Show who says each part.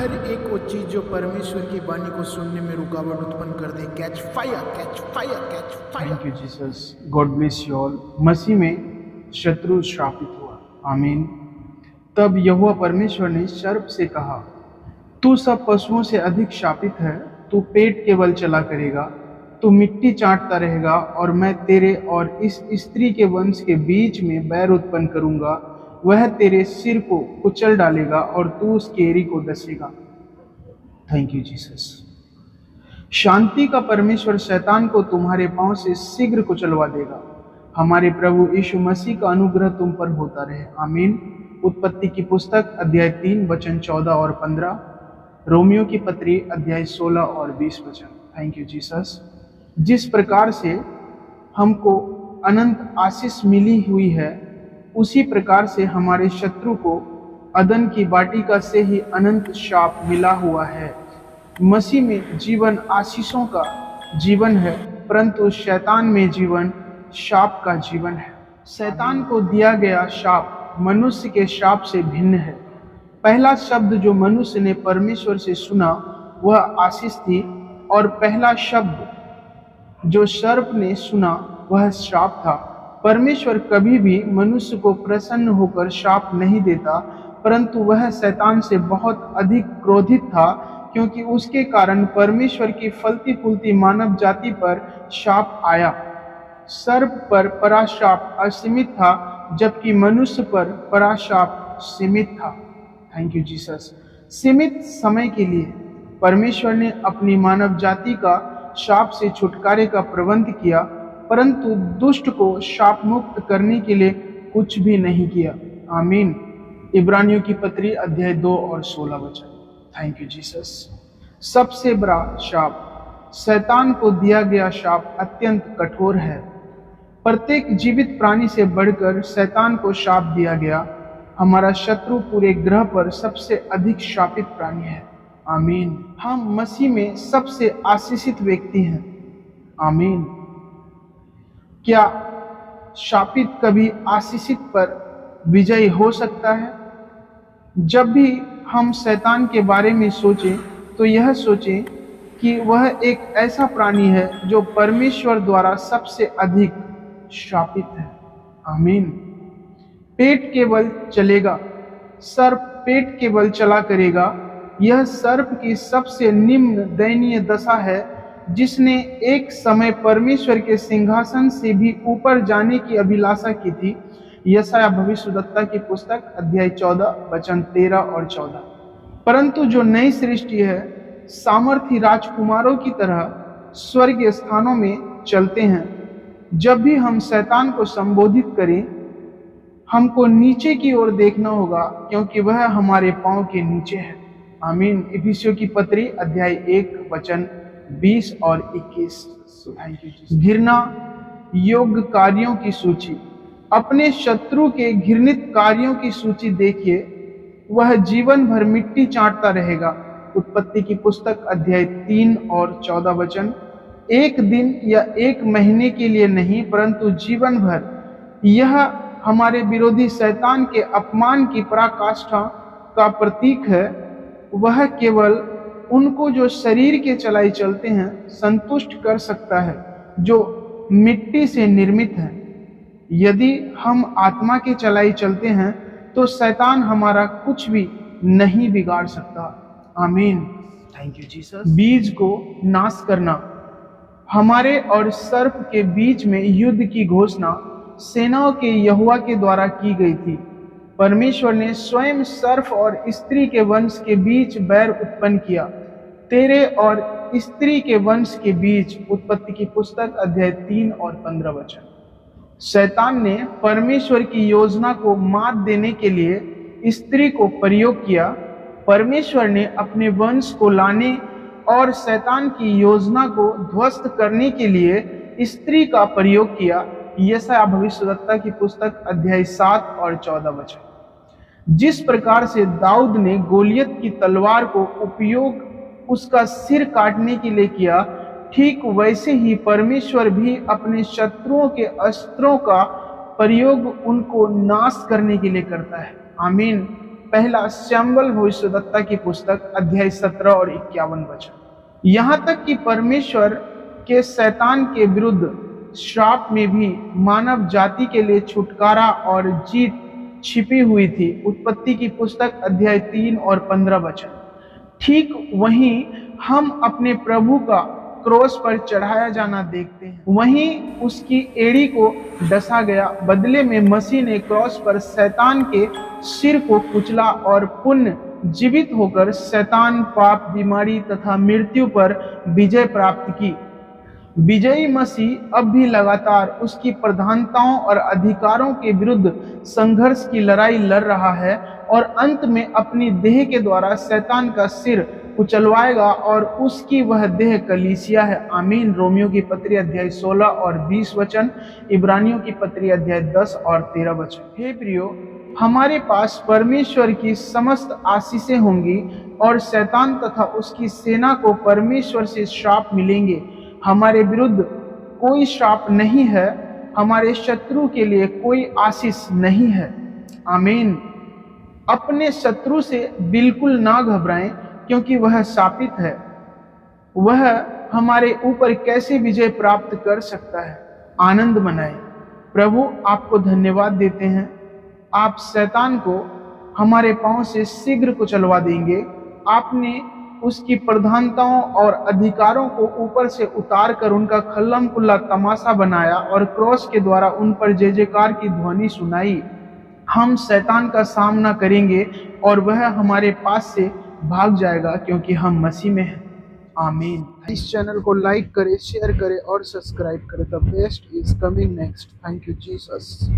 Speaker 1: हर एक वो चीज जो परमेश्वर की वाणी को सुनने में रुकावट उत्पन्न कर दे, catch fire, catch fire, catch fire.
Speaker 2: Thank you Jesus, God bless you all. मसीह में शत्रु श्रापित हुआ, आमीन। तब यहोवा परमेश्वर ने सर्प से कहा, तू सब पशुओं से अधिक शापित है, तू पेट केवल चला करेगा, तू मिट्टी चाटता रहेगा, और मैं तेरे और इस स्त्री के वंश के बीच में बैर उत्पन्न करूंगा, वह तेरे सिर को कुचल डालेगा और तू उसकी एड़ी को डसेगा। Thank you Jesus. शांति का परमेश्वर शैतान को तुम्हारे पांव से शीघ्र कुचलवा देगा। हमारे प्रभु यीशु मसीह का अनुग्रह तुम पर होता रहे, आमीन। उत्पत्ति की पुस्तक अध्याय 3 वचन 14 और 15, रोमियो की पत्री अध्याय 16 और 20 वचन। Thank you Jesus. जिस प्रकार से हमको अनंत आशीष मिली हुई है, उसी प्रकार से हमारे शत्रु को अदन की वाटिका से ही अनंत शाप मिला हुआ है। मसीह में जीवन आशीषों का जीवन है, परंतु शैतान में जीवन शाप का जीवन है। शैतान को दिया गया शाप मनुष्य के शाप से भिन्न है। पहला शब्द जो मनुष्य ने परमेश्वर से सुना वह आशीष थी, और पहला शब्द जो सर्प ने सुना वह श्राप था। परमेश्वर कभी भी मनुष्य को प्रसन्न होकर शाप नहीं देता, परंतु वह शैतान से बहुत अधिक क्रोधित था, क्योंकि उसके कारण परमेश्वर की फलती फूलती मानव जाति पर शाप आया। सर्प पर पराशाप असीमित था, जबकि मनुष्य पर पराशाप सीमित था। Thank you Jesus. सीमित समय के लिए परमेश्वर ने अपनी मानव जाति का शाप से छुटकारे का प्रबंध किया, परंतु दुष्ट को शाप मुक्त करने के लिए कुछ भी नहीं किया, आमीन। इब्रानियों की पत्री अध्याय 2 और 16 वचन। Thank you Jesus. सबसे बड़ा शाप, शैतान को दिया गया शाप अत्यंत कठोर है। प्रत्येक जीवित प्राणी से बढ़कर शैतान को शाप दिया गया। हमारा शत्रु पूरे ग्रह पर सबसे अधिक शापित प्राणी है, आमीन। हम मसीह में सबसे आशीषित व्यक्ति हैं, आमीन। क्या शापित कभी आशीषित पर विजयी हो सकता है? जब भी हम शैतान के बारे में सोचें तो यह सोचें कि वह एक ऐसा प्राणी है जो परमेश्वर द्वारा सबसे अधिक शापित है, आमीन। पेट केवल चलेगा, सर्प पेट केवल चला करेगा। यह सर्प की सबसे निम्न दयनीय दशा है, जिसने एक समय परमेश्वर के सिंहासन से भी ऊपर जाने की अभिलाषा की थी। यशायाह भविष्यद्वक्ता की पुस्तक अध्याय 14 वचन 13 और 14। परंतु जो नई सृष्टि है, सामर्थी राजकुमारों की तरह स्वर्गीय स्थानों में चलते हैं। जब भी हम शैतान को संबोधित करें, हमको नीचे की ओर देखना होगा, क्योंकि वह हमारे पांव के नीचे है, आमीन। इफिसियों की पत्री अध्याय 1 वचन 20 और 21। घृणा योग्य कार्यों की सूची। अपने शत्रु के घृणित कार्यों की सूची देखिए, वह जीवन भर मिट्टी चाटता रहेगा। उत्पत्ति की पुस्तक अध्याय 3 और 14 वचन। एक दिन या एक महीने के लिए नहीं, परंतु जीवन भर। यह हमारे विरोधी शैतान के अपमान की पराकाष्ठा का प्रतीक है। वह केवल उनको जो शरीर के चलाई चलते हैं संतुष्ट कर सकता है, जो मिट्टी से निर्मित है। यदि हम आत्मा के चलाई चलते हैं तो शैतान हमारा कुछ भी नहीं बिगाड़ सकता, आमीन।
Speaker 1: Thank you Jesus.
Speaker 2: बीज को नाश करना। हमारे और सर्प के बीच में युद्ध की घोषणा सेनाओं के यहोवा के द्वारा की गई थी। परमेश्वर ने स्वयं सर्प और स्त्री के वंश के बीच बैर उत्पन्न किया। तेरे और स्त्री के वंश के बीच। उत्पत्ति की पुस्तक अध्याय 3 और 15 वचन। शैतान ने परमेश्वर की योजना को मात देने के लिए स्त्री को प्रयोग किया। परमेश्वर ने अपने वंश को लाने और शैतान की योजना को ध्वस्त करने के लिए स्त्री का प्रयोग किया। यशायाह भविष्यद्वक्ता की पुस्तक अध्याय 7 और 14 वचन। जिस प्रकार से दाऊद ने गोलियत की तलवार को उपयोग उसका सिर काटने के लिए किया, ठीक वैसे ही परमेश्वर भी अपने शत्रुओं के अस्त्रों का प्रयोग उनको नाश करने के लिए करता है, आमीन। पहला शमूएल भविष्यद्वक्ता की पुस्तक अध्याय 17 और 51 वचन। यहाँ तक कि परमेश्वर के शैतान के विरुद्ध श्राप में भी मानव जाति के लिए छुटकारा और जीत छिपी हुई थी। उत्पत्ति की पुस्तक अध्याय 3 और 15 वचन। ठीक वहीं हम अपने प्रभु का क्रोस पर चढ़ाया जाना देखते हैं। वहीं उसकी एड़ी को डसा गया। बदले में मसीह ने क्रॉस पर शैतान के सिर को कुचला और पुनः जीवित होकर शैतान, पाप, बीमारी तथा मृत्यु पर विजय प्राप्त की। विजयी मसीह अब भी लगातार उसकी प्रधानताओं और अधिकारों के विरुद्ध संघर्ष की लड़ाई लड़ रहा है और अंत में अपनी देह के द्वारा शैतान का सिर कुचलवाएगा और उसकी वह देह कलीसिया है। आमीन। रोमियो की पत्री अध्याय 16 और 20 वचन, इब्रानियों की पत्री अध्याय 10 और 13 वचन। हे प्रियो, हमारे पास परमेश्वर की समस्त आशीषें होंगी और शैतान तथा उसकी सेना को परमेश्वर से श्राप मिलेंगे। हमारे विरुद्ध कोई श्राप नहीं है, हमारे शत्रु के लिए कोई आशीष नहीं है। आमीन। अपने शत्रु से बिल्कुल ना घबराएं, क्योंकि वह शापित है। वह हमारे ऊपर कैसे विजय प्राप्त कर सकता है। आनंद मनाएं। प्रभु आपको धन्यवाद देते हैं। आप शैतान को हमारे पांव से शीघ्र कुचलवा देंगे। आपने उसकी प्रधानताओं और अधिकारों को ऊपर से उतार कर उनका खल्लम खुल्ला तमाशा बनाया और क्रॉस के द्वारा उन पर जय जयकार की ध्वनि सुनाई। हम शैतान का सामना करेंगे और वह हमारे पास से भाग जाएगा, क्योंकि हम मसीह में हैं। आमीन। इस चैनल को लाइक करें, शेयर करें और सब्सक्राइब करें। The best is coming next. Thank you Jesus.